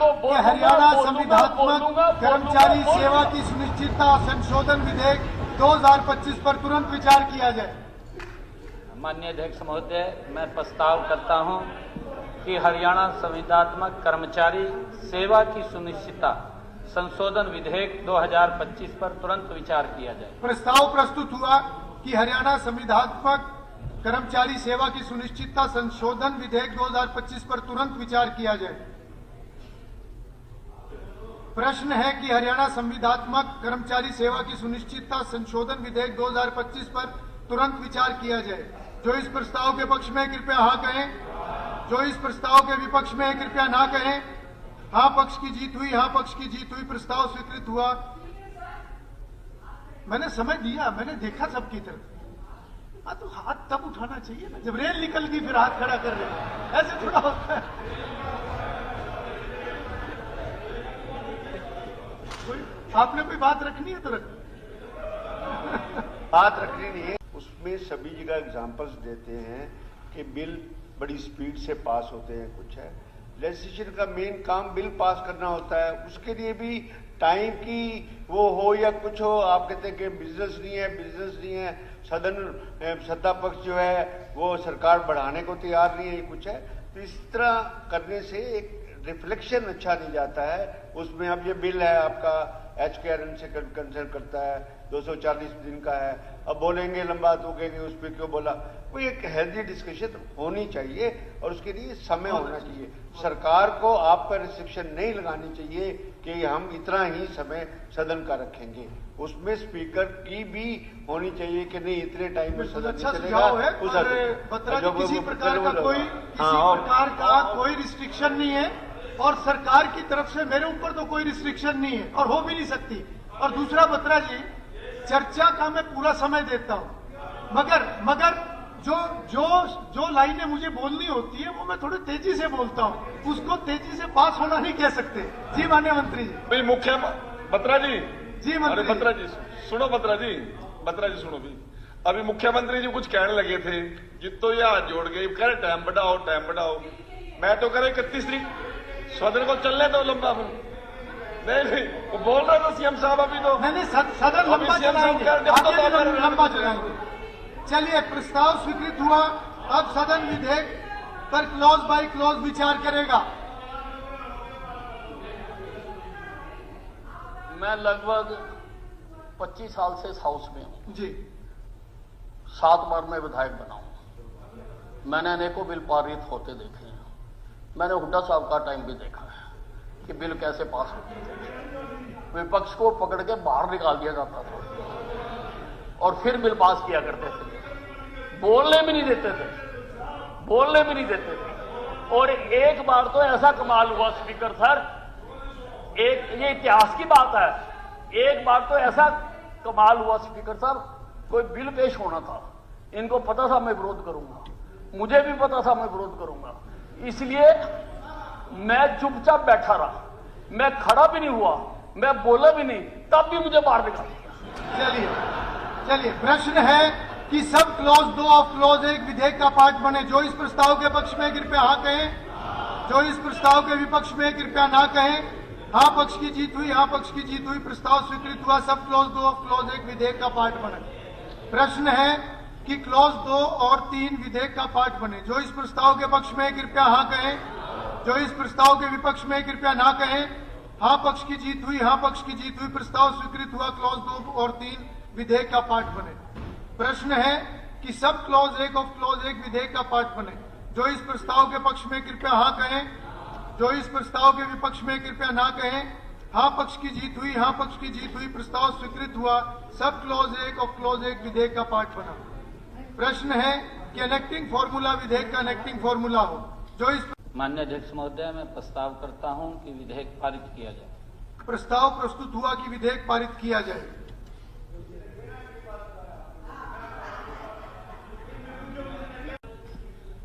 तो हरियाणा संविधानात्मक कर्मचारी सेवा की सुनिश्चितता संशोधन विधेयक 2025 पर तुरंत विचार किया जाए। माननीय अध्यक्ष महोदय, मैं प्रस्ताव करता हूं कि हरियाणा संविदात्मक कर्मचारी सेवा की सुनिश्चितता संशोधन विधेयक 2025 पर तुरंत विचार किया जाए। प्रस्ताव प्रस्तुत हुआ कि हरियाणा संविदात्मक कर्मचारी सेवा की सुनिश्चितता संशोधन विधेयक 2025 पर तुरंत विचार किया जाए। प्रश्न है कि हरियाणा संविदात्मक कर्मचारी सेवा की सुनिश्चितता संशोधन विधेयक 2025 पर तुरंत विचार किया जाए। जो इस प्रस्ताव के पक्ष में कृपया हाँ कहें, जो इस प्रस्ताव के विपक्ष में कृपया ना कहें। हाँ पक्ष की जीत हुई, हाँ पक्ष की जीत हुई, प्रस्ताव स्वीकृत हुआ। मैंने समय दिया, मैंने देखा सबकी तरफ। हाँ तो हाथ तब उठाना चाहिए ना जब रेल निकल गई, फिर हाथ खड़ा कर रहे, ऐसे थोड़ा होता है। आपने कोई बात रखनी है तो रख, बात रखनी नहीं है। उसमें सभी जगह एग्जांपल्स देते हैं कि बिल बड़ी स्पीड से पास होते हैं। कुछ है लेजिस्लेशन का मेन काम बिल पास करना होता है, उसके लिए भी टाइम की वो हो या कुछ हो। आप कहते हैं कि बिजनेस नहीं है, सदन सत्ता पक्ष जो है वो सरकार बढ़ाने को तैयार नहीं है, कुछ है। तो इस तरह करने से एक रिफ्लेक्शन अच्छा नहीं जाता है उसमें। अब ये बिल है आपका HKRN से कंसर्न करता है, 240 दिन का है। अब बोलेंगे लंबा तो कहेंगे उस पर क्यों बोला। वो एक हेल्दी डिस्कशन होनी चाहिए और उसके लिए समय होना चाहिए। सरकार को आप पर रिस्ट्रिक्शन नहीं लगानी चाहिए कि हम इतना ही समय सदन का रखेंगे। उसमें स्पीकर की भी होनी चाहिए कि नहीं इतने टाइम में सदन अच्छा चलेगा। किसी प्रकार का कोई रिस्ट्रिक्शन नहीं है और सरकार की तरफ से मेरे ऊपर तो कोई रिस्ट्रिक्शन नहीं है और हो भी नहीं सकती। और दूसरा बत्रा जी, चर्चा का मैं पूरा समय देता हूं, मगर जो लाइनें मुझे बोलनी होती है वो मैं थोड़ी तेजी से बोलता हूं, उसको तेजी से पास होना नहीं कह सकते। जी माननीय मंत्री जी। भाई मुख्य बत्रा जी, जी मंत्री जी। बत्रा जी सुनो, बत्रा जी सुनो भी। अभी मुख्यमंत्री जी कुछ कहने लगे थे, जितो ये हाथ जोड़ गए कह रहे टाइम बढ़ाओ। मैं तो कह रहा 31 तारीख सदन को चलने दो लंबा। नहीं वो बोल रहा था सीएम साहब अभी तो नहीं सदन लंबा चलाएंगे। चलिए प्रस्ताव स्वीकृत हुआ। अब सदन विधेयक पर क्लॉज बाय क्लॉज विचार करेगा। मैं लगभग 25 साल से इस हाउस में हूं जी। 7 बार मैं विधायक बना हूं। मैंने अनेकों बिल पारित होते देखे हैं। मैंने हुड्डा साहब का टाइम भी देखा है कि बिल कैसे पास होते थे। विपक्ष को पकड़ के बाहर निकाल दिया जाता था और फिर बिल पास किया करते थे। बोलने भी नहीं देते थे। और एक बार तो ऐसा कमाल हुआ स्पीकर सर, ये इतिहास की बात है, एक बार तो ऐसा कमाल हुआ स्पीकर साहब, कोई बिल पेश होना था, इनको पता था मैं विरोध करूंगा, मुझे भी पता था मैं विरोध करूंगा, इसलिए मैं चुपचाप बैठा रहा, मैं खड़ा भी नहीं हुआ, मैं बोला भी नहीं, तब भी मुझे बाहर निकाल दिया। चलिए प्रश्न है कि सब क्लॉज 2 ऑफ क्लॉज 1 विधेयक का पार्ट बने। जो इस प्रस्ताव के पक्ष में कृपया हाँ कहें, जो इस प्रस्ताव के विपक्ष में कृपया ना कहें। हाँ पक्ष की जीत हुई, हाँ पक्ष की जीत हुई, प्रस्ताव स्वीकृत हुआ। सब क्लॉज 2 ऑफ क्लॉज 1 विधेयक का पार्ट बने। प्रश्न है कि क्लॉज 2 और 3 विधेयक का पार्ट बने। जो इस प्रस्ताव के पक्ष में कृपया हाँ कहें, जो इस प्रस्ताव के विपक्ष में कृपया ना कहें। हाँ पक्ष की जीत हुई, हाँ पक्ष की जीत हुई, प्रस्ताव स्वीकृत हुआ। क्लॉज 2 और 3 विधेयक का पार्ट बने। प्रश्न है कि सब क्लॉज 1 ऑफ क्लॉज 1 विधेयक का पार्ट बने। जो इस प्रस्ताव के पक्ष में कृपया हाँ कहें, जो इस प्रस्ताव के विपक्ष में कृपया ना कहें। हाँ पक्ष की जीत हुई, हाँ पक्ष की जीत हुई, प्रस्ताव स्वीकृत हुआ। सब क्लॉज 1 ऑफ क्लॉज 1 विधेयक का पार्ट बना। प्रश्न है कि अनेक्टिंग फॉर्मूला विधेयक का अनेक्टिंग फॉर्मूला हो। जो इस माननीय अध्यक्ष महोदय, मैं प्रस्ताव करता हूं कि विधेयक पारित किया जाए। प्रस्ताव प्रस्तुत हुआ कि विधेयक पारित किया जाए।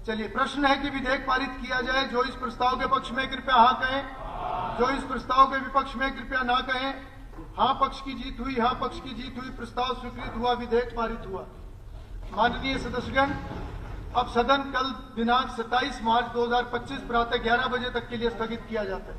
चलिए प्रश्न है कि विधेयक पारित किया जाए। जो इस प्रस्ताव के पक्ष में कृपया हाँ कहें, जो इस प्रस्ताव के विपक्ष में कृपया ना कहें। हाँ पक्ष की जीत हुई, हाँ पक्ष की जीत हुई, प्रस्ताव स्वीकृत हुआ, विधेयक पारित हुआ। माननीय सदस्यगण, अब सदन कल दिनांक 27 मार्च 2025 प्रातः 11 बजे तक के लिए स्थगित किया जाता है।